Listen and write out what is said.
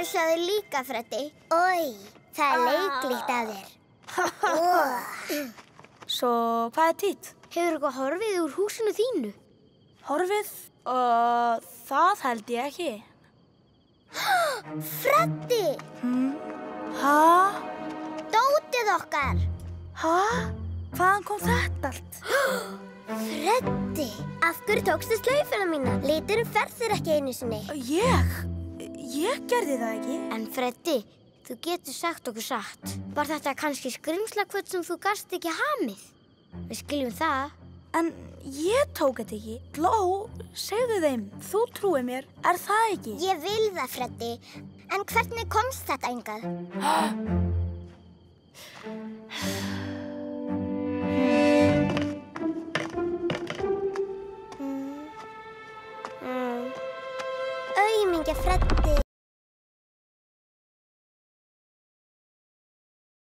að sjá þig líka, Freddi. Oj, það leiklíkt af þér. Svo, hvað títt? Hefur eitthvað horfið úr húsinu þínu? Horfið? Það held ég ekki. Freddi! Hæ? Dótið okkar! Hæ? Hvaðan kom þetta allt? Freddi, af hverju tókstu slaufuna mína? Liturinn fer þér ekki einu sinni. Ég gerði það ekki. En Freddi, þú getur sagt okkur satt. Var þetta kannski skrimslakvöld sem þú gast ekki hamið? Við skiljum það. En ég tók þetta ekki. Gló, segðu þeim, þú trúir mér, er það ekki? Ég vil það, Freddi. En hvernig komst þetta hingað? Aumingja Freddi.